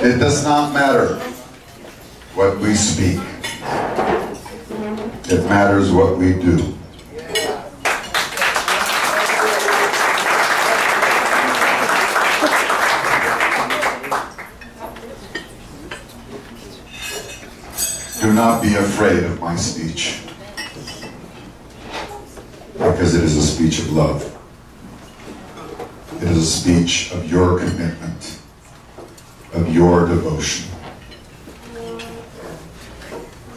It does not matter what we speak. It matters what we do. Do not be afraid of my speech, because it is a speech of love. It is a speech of your commitment, of your devotion,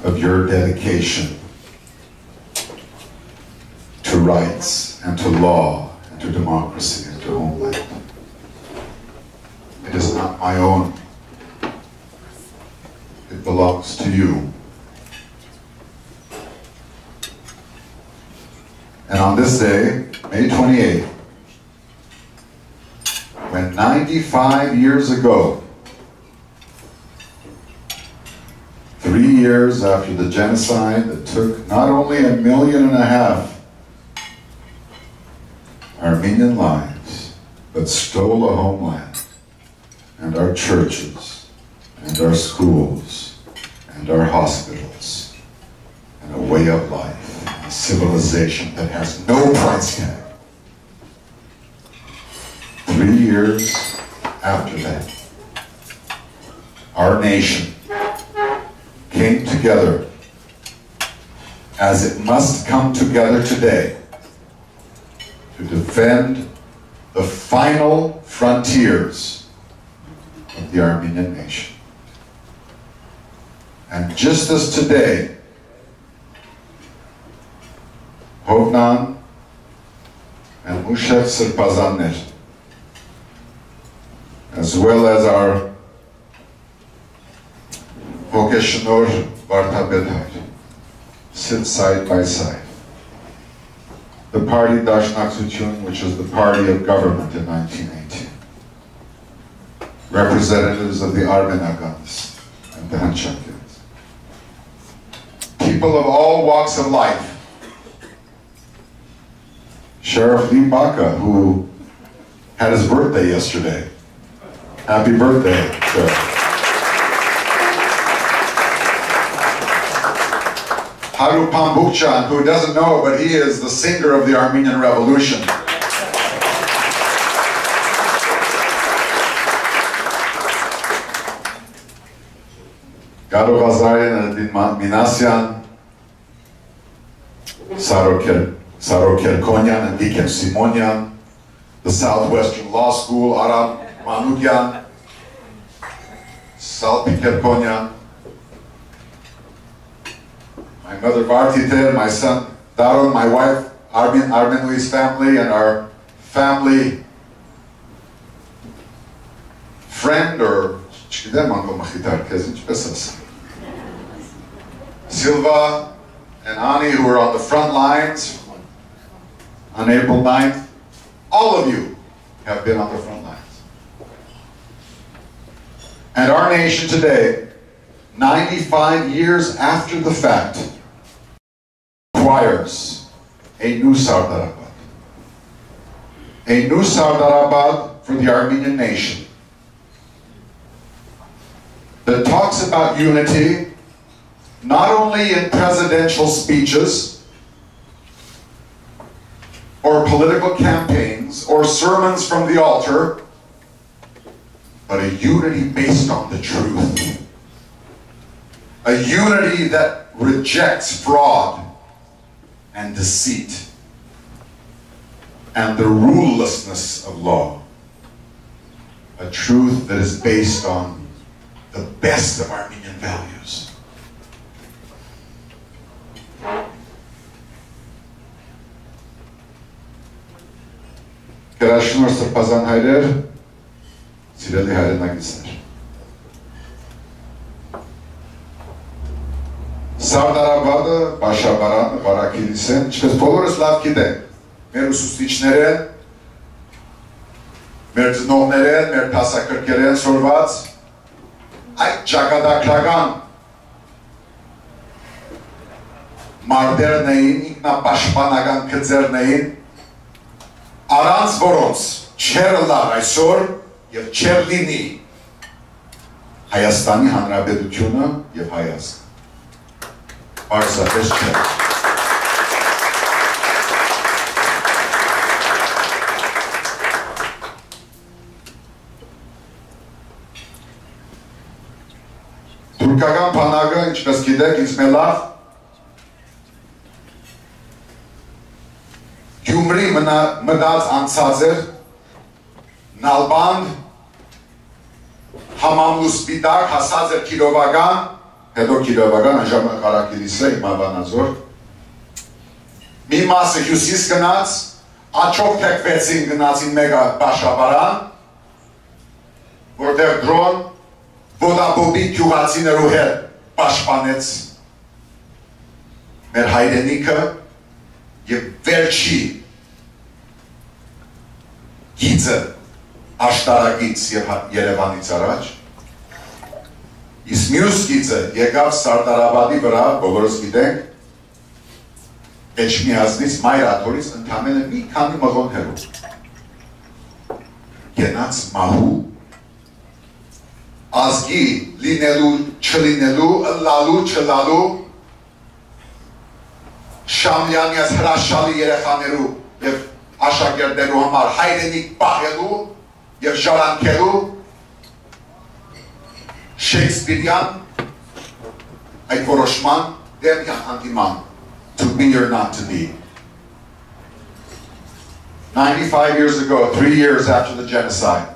of your dedication to rights and to law and to democracy and to homeland. It is not my own. It belongs to you. And on this day, May 28th, when 95 years ago, 3 years after the genocide that took not only 1.5 million Armenian lives, but stole a homeland, and our churches, and our schools, and our hospitals, and a way of life, and a civilization that has no price tag. 3 years after that, our nation came together as it must come together today to defend the final frontiers of the Armenian nation. And just as today, Hovnan and Mushev Sirpazanner, as well as our vocational Vartabedhar, sit side by side. The party Dashnaksutyun, which was the party of government in 1918. Representatives of the Armenagans and the Hanchakins. People of all walks of life. Sheriff Lee Baca, who had his birthday yesterday. Happy birthday, Sheriff. Haru Pambukchan, who doesn't know, but he is the singer of the Armenian Revolution. Garo Vazarian and Minasyan, Saro Kerkonyan and Dikem Simonian, the Southwestern Law School, Aram Manukyan, Salpi Kerkonyan, my mother Vartiter, my son Daron, my wife Armenui's family, and our family friend, or Silva and Ani, who are on the front lines on April 9th. All of you have been on the front lines. And our nation today, 95 years after the fact, requires a new Sardarabad. A new Sardarabad for the Armenian nation that talks about unity not only in presidential speeches or political campaigns or sermons from the altar, but a unity based on the truth. A unity that rejects fraud and deceit and the rulelessness of law. A truth that is based on the best of Armenian values. Գրաշնոր սրբազան հայրեր, սիրելի հայրենագիցներ։ Սարդարաբադը, Բաշաբարանը, Վարակիլիսեն, ինչպես բոլորս լավ գիտենք, մեր ուսուցիչներ են, մեր ծնողներ են, մեր դասակրկեր են սորված, այդ ճակատագրական մարդերն էին, ինքնապաշտպանական գծերն էին, առանց որոնց չեր լար այսօր և չեր լինի Հայաստանի հանրապետությունը եւ Հայաստան։ Պարզապես չէ։ Թուրքական բանակը, ինչպես գիտեք, ինձ մելավ Գյումրի մնաց անցած էր Նալբանդ Համամլու սպիտակ հասած էր Կիրովական, հետո Կիրովական անժաման Կարակիրիս է, հիմա Վանաձոր, մի մասը հյուսիս գնաց, աչով թեկվեցին գնացին մեկը բաշաբարան, որտեղ դրոն ոտաբոբի գյուղացիներու հետ պաշտպանեց մեր հայրենիքը եւ վերջի գիծը աշտարակից եւ Երևանից առաջ, իսկ մյուս գիծը եկավ Սարդարաբադի վրա, բոլորս գիտենք, Էջմիածնից, Մայրաթորից ընդամենը մի քանի մղոն հեռու։ Գնաց մահու, ազգի լինելու, չլինելու, ըլլալու, չլալու, Շամլյանյաց հրաշալի երեխաներու եւ աշակերտներու համար հայրենիք պահելու եւ շարանկելու Շեքսպիրյան այդ որոշման դեմ եւ հանդիման to be or not to be. 95 years ago, 3 years after the genocide,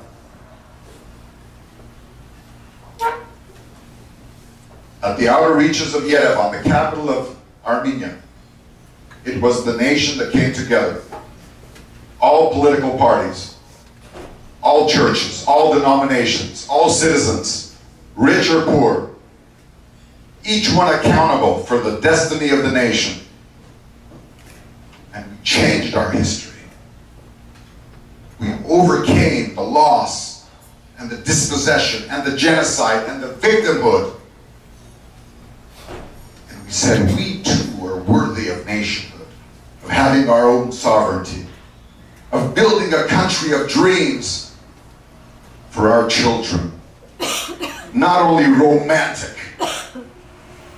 at the outer reaches of Yerevan, the capital of Armenia, it was the nation that came together. All political parties, all churches, all denominations, all citizens, rich or poor, each one accountable for the destiny of the nation. And we changed our history. We overcame the loss and the dispossession and the genocide and the victimhood. And we said we too are worthy of nationhood, of having our own sovereignty, of building a country of dreams for our children. Not only romantic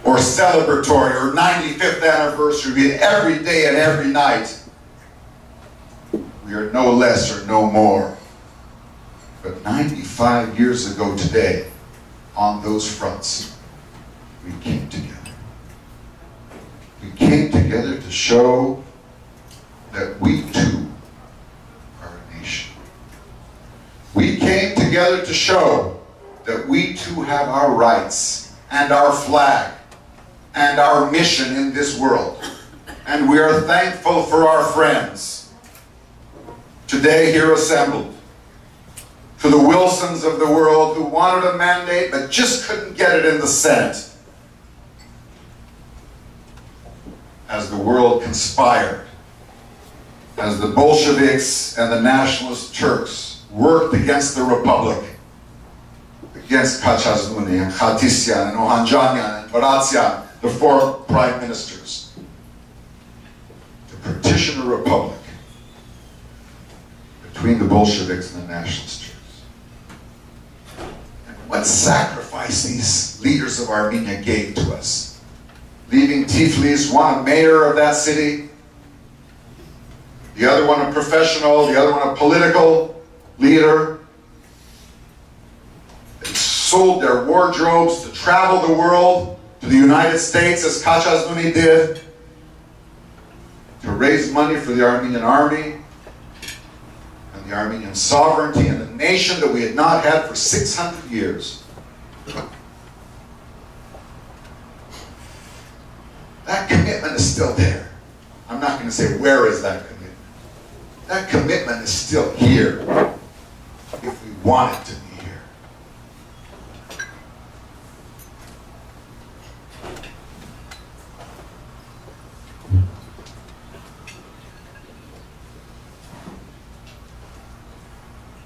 or celebratory or 95th anniversary, and every day and every night. We are no less or no more. But 95 years ago today, on those fronts, we came together. We came together to show that we too are a nation. We came together to show that we too have our rights and our flag and our mission in this world. And we are thankful for our friends today here assembled, to the Wilsons of the world who wanted a mandate but just couldn't get it in the Senate. As the world conspired, as the Bolsheviks and the nationalist Turks worked against the Republic, against Kachazmuni and Khatisyan and Ohanjanian and Baratsian, the four prime ministers, to partition a republic between the Bolsheviks and the nationalist Turks. And what sacrifice these leaders of Armenia gave to us. Leaving Tiflis, one a mayor of that city, the other one a professional, the other one a political leader. They sold their wardrobes to travel the world, to the United States, as Kachazmuni did, to raise money for the Armenian army and the Armenian sovereignty and the nation that we had not had for 600 years. That commitment is still there. I'm not going to say where is that commitment. That commitment is still here if we want it to be here.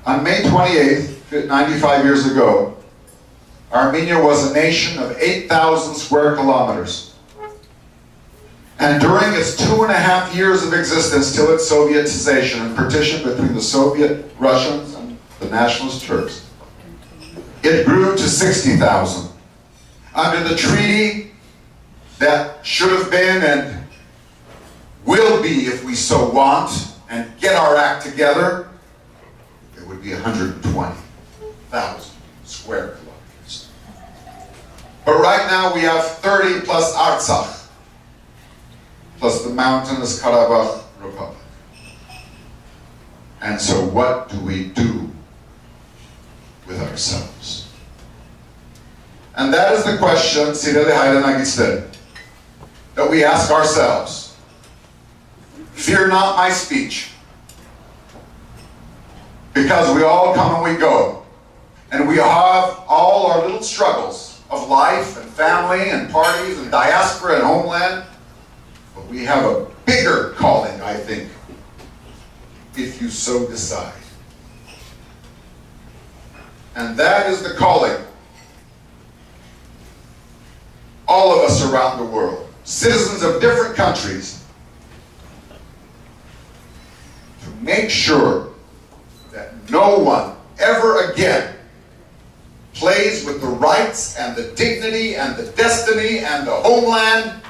On May 28th, 95 years ago, Armenia was a nation of 8,000 square kilometers. And during its 2.5 years of existence till its Sovietization and partition between the Soviet Russians and the nationalist Turks, it grew to 60,000. Under the treaty that should have been and will be, if we so want, and get our act together, it would be 120,000 square kilometers. But right now we have 30 plus Artsakh, plus the mountainous Karabakh Republic. And so what do we do with ourselves? And that is the question, that we ask ourselves. Fear not my speech, because we all come and we go, and we have all our little struggles of life and family and parties and diaspora and homeland, but we have a bigger calling, I think, if you so decide. And that is the calling all of us around the world, citizens of different countries, to make sure that no one ever again plays with the rights and the dignity and the destiny and the homeland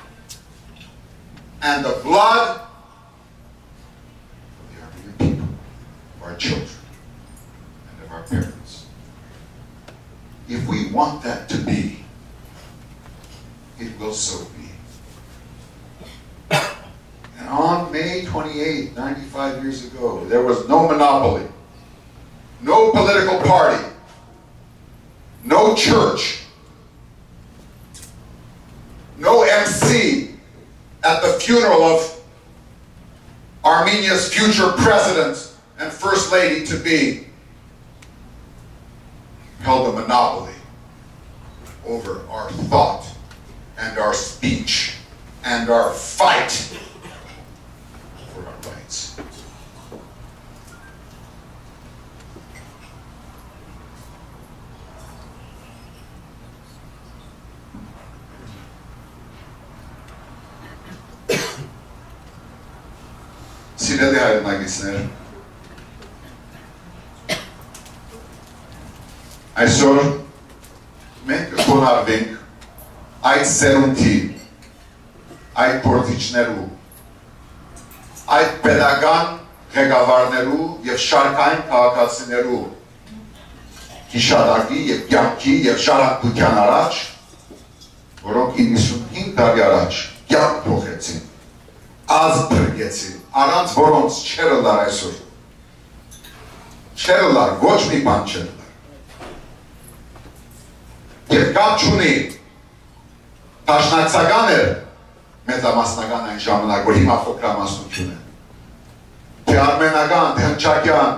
and the blood of the Armenian people, of our children, and of our parents. If we want that to be, it will so be. And on May 28, 95 years ago, there was no monopoly, no political party, no church, no MC at the funeral of Armenia's future president and first lady to be held a monopoly over our thought and our speech and our fight for our rights. Սիրելի հայրենակիցներ, այսօր մենք կխոնարհվենք այդ սերունդի, այդ գործիչներու, այդ պետական ղեկավարներու եւ շարքային քաղաքացիներու հիշատակի եւ կյանքի եւ շարակության առաջ, որոնք 95 տարի առաջ կյանք թողեցին, ազգ փրկեցին, առանց որոնց չեր լար այսօր, չեր լար, ոչ մի բան չեր լար, եւ կապ չունի Տաշնակցական էր մեծամասնական այն ժամանակ, որ հիմա փոքրամասնություն է, թե արմենական, թե հնչակյան,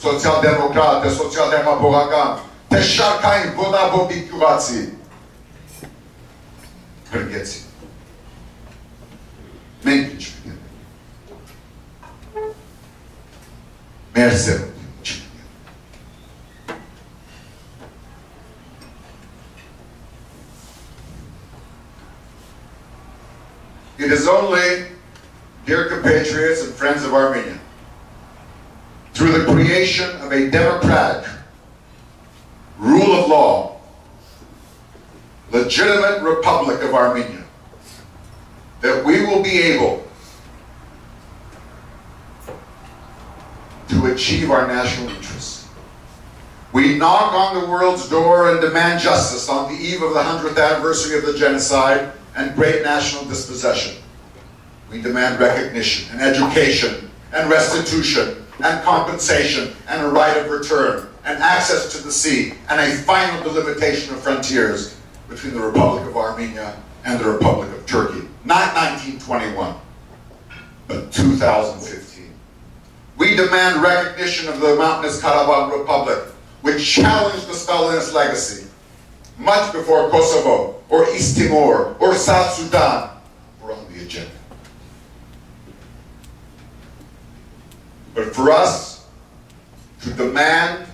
սոցիալ-դեմոկրատ, թե սոցիալ-դեմոկրատական, թե շարքային ոտաբոբի գյուղացի փրկեցին։ Մենք ինչ պիտի մեր սերունդին ինչ պիտի։ It is only, dear compatriots and friends of Armenia, through the creation of a democratic, rule of law, legitimate Republic of Armenia, that we will be able to achieve our national interests. We knock on the world's door and demand justice on the eve of the 100th anniversary of the genocide and great national dispossession. We demand recognition and education and restitution and compensation and a right of return and access to the sea and a final delimitation of frontiers between the Republic of Armenia and the Republic of Turkey. Not 1921, but 2015. We demand recognition of the mountainous Karabakh Republic, which challenged the Stalinist legacy much before Kosovo or East Timor or South Sudan were on the agenda. But for us to demand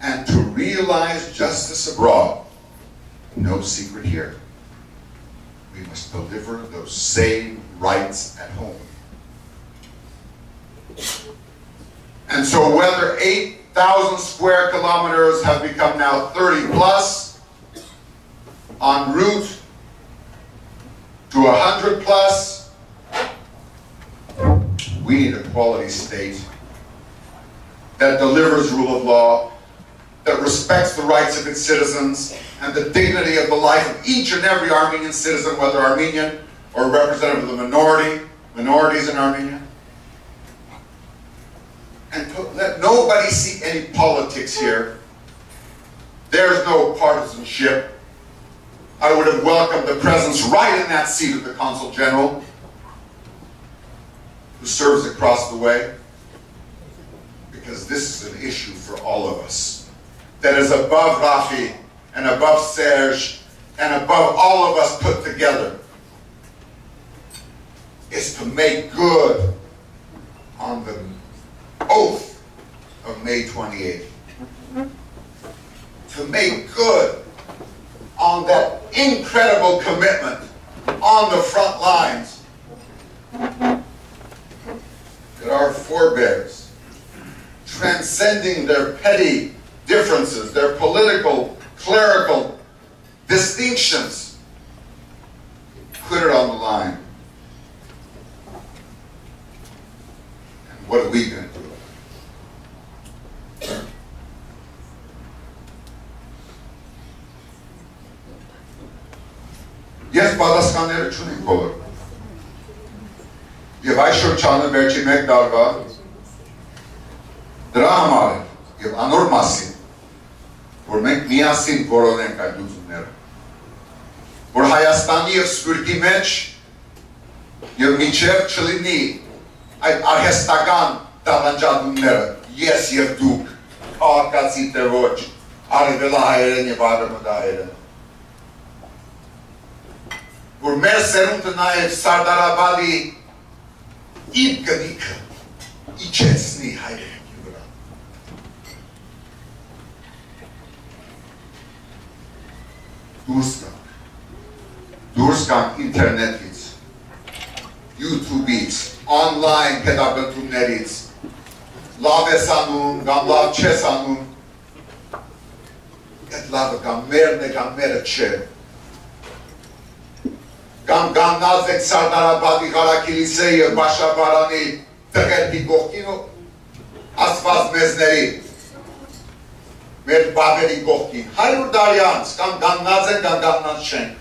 and to realize justice abroad, no secret here. We must deliver those same rights at home. And so whether 8,000 1,000 square kilometers have become now 30 plus, en route to 100 plus. We need a quality state that delivers rule of law, that respects the rights of its citizens and the dignity of the life of each and every Armenian citizen, whether Armenian or representative of the minorities in Armenia. And let nobody see any politics here. There's no partisanship. I would have welcomed the presence right in that seat of the Consul General, who serves across the way, because this is an issue for all of us that is above Raffi and above Serge and above all of us put together. Is to make good on the oath of May 28th. To make good on that incredible commitment on the front lines that our forebears, transcending their petty differences, their political, clerical distinctions, put it on the line. And what are we going to do? Ես պատասխանները չունենք բոլոր։ Եվ այս շրջանը վերջի մեկ տարվա դրա համար եւ անոր մասին, որ մենք միասին որոնենք այդ լուծումները, որ Հայաստանի եւ Սփյուռքի մեջ եւ մինչեւ չլինի այդ արհեստական տաղանջատումները, ես եւ դուք, քաղաքացի թե ոչ, արևելահայերեն եւ արևմտահայերեն, որ մեր սերունդը նաև Սարդարաբադի իր գնիքը իջեցնի հայրենի վրա։ Դուրս գանք ինտերնետից, YouTube-ից, online հետապնդումներից, լավ ես անում, կամ լավ չես անում, այդ լավը կամ մերն է, կամ մերը չէ, կամ գաննած եք Սարդարաբադի Ղարաքիլիսեի և Բաշաբարանի տղերքի կողքին ու ասված մեզների, մեր բաբերի կողքին, 100 տարի անց, կամ գաննած են, կամ գաննած չենք։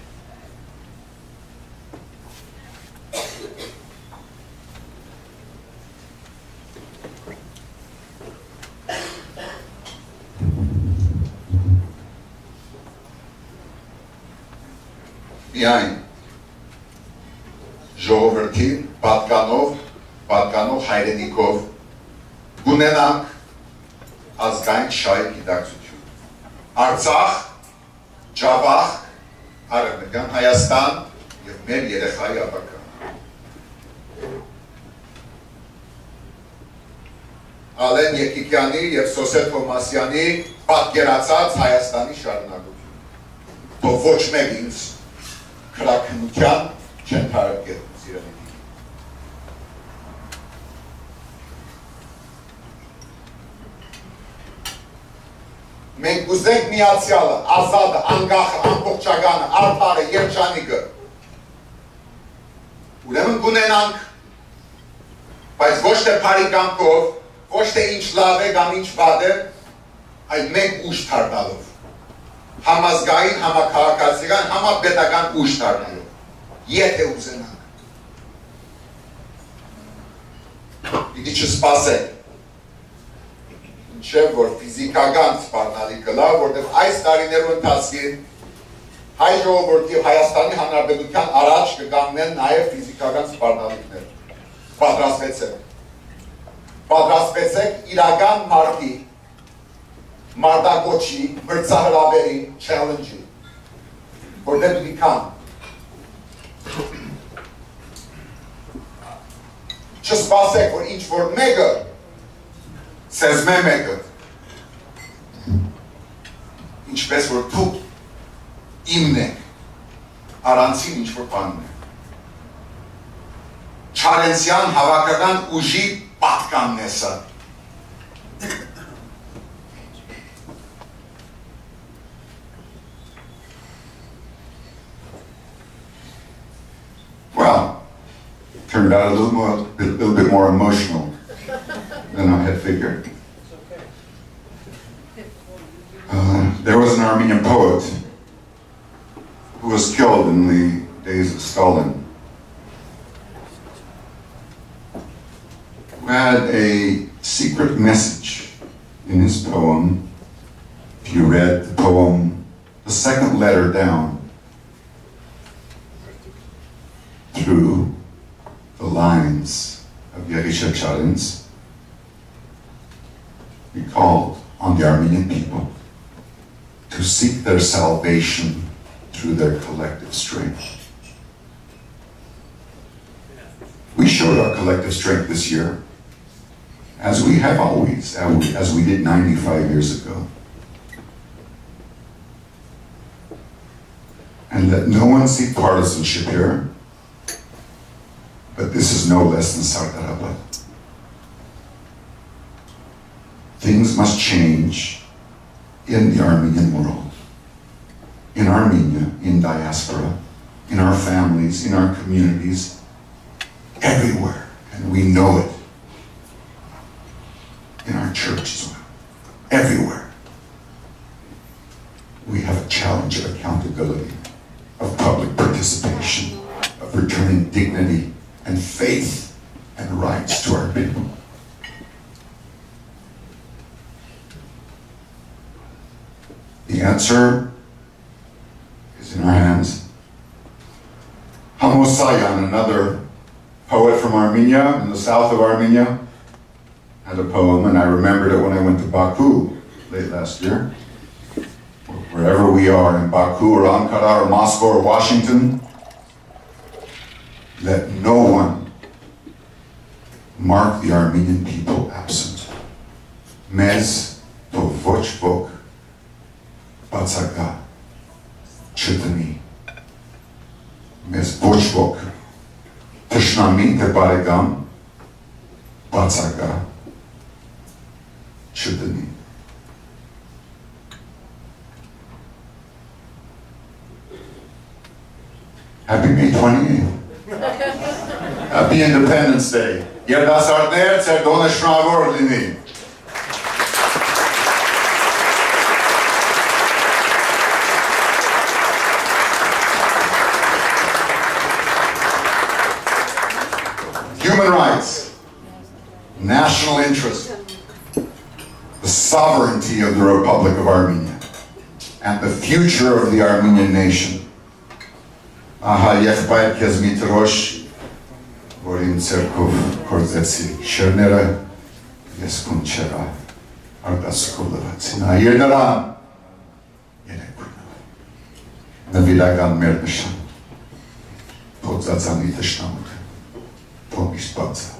Միայն ժողովրդին պատկանող հայրենիքով ունենանք ազգային շահ գիտակցություն։ Արցախ, Ջավախ, Արևմտյան Հայաստան եւ մեր երեխայի ապագա։ Ալեն Եկիկյանի եւ Սոսետ Թոմասյանի պատկերացած Հայաստանի շարունակություն։ Թող ոչ մեկ ինձ քրաքնության չեն թարգել սիրելի։ Մենք ուզենք միացյալը, ազատը, անկախը, ամբողջականը, արդարը, երջանիկը ուրեմն կունենանք, բայց ոչ թե փարի կամքով, ոչ թե ինչ լավ է կամ ինչ վատ է, այլ մենք ուժ դառնալով, համազգային, համաքաղաքացիական, համապետական ուժ դառնալով, եթե ուզենանք։ Պիտի չսպասենք, ինչև որ ֆիզիկական սպառնալիք կլա, որտեղ այս տարիներու ընթացքին հայ ժողովրդի և Հայաստանի Հանրապետության առաջ կկանգնեն նաև ֆիզիկական սպառնալիքներ։ Պատրաստվեցեք իրական մարդի, մարդակոչի, մրցահրավերի, challenge-ի, որտեղ պիտի կան։ Չսպասեք, որ ինչ-որ մեկը սեզմե մեկը, ինչպես որ դուք իմն եք, առանցին ինչ-որ բանն եք։ Չարենցյան հավաքական ուժի պատկանն է սա։ turned out a little bit more emotional than I had figured. There was an Armenian poet who was killed in the days of Stalin, who had a secret message in his poem. If you read the poem, the second letter down, through the lines of Yerisha Charin's, he called on the Armenian people to seek their salvation through their collective strength. We showed our collective strength this year, as we have always, as we did 95 years ago. And let no one seek partisanship here, but this is no less than Sardarabad. Things must change in the Armenian world, in Armenia, in diaspora, in our families, in our communities, everywhere, and we know it. In our church as well, everywhere. We have a challenge of accountability, of public participation, of returning dignity and faith and rights to our people. The answer is in our hands. Hamosayan, another poet from Armenia, in the south of Armenia, had a poem, and I remembered it when I went to Baku late last year. Wherever we are, in Baku or Ankara or Moscow or Washington, let no one mark the Armenian people absent. Mez to voch vok batsaga chitani. Mez voch vok tishnami te baregam batsaga chitani. Happy May 28th. Happy Independence Day. Երդասարտներ, ձեր դոնը շնորհավոր լինի։ Human rights, national interest, the sovereignty of the Republic of Armenia, and the future of the Armenian nation. Ահա եղբայր քեզ մի տրոշ, որ իմ ցերկով կործեցի, շերները ես կուն չերա, արտասկով լվացին, այր նրան երեկույնով, նվիրական մեր նշան, փողծացանի տշնամութը, փող իշտ բացը,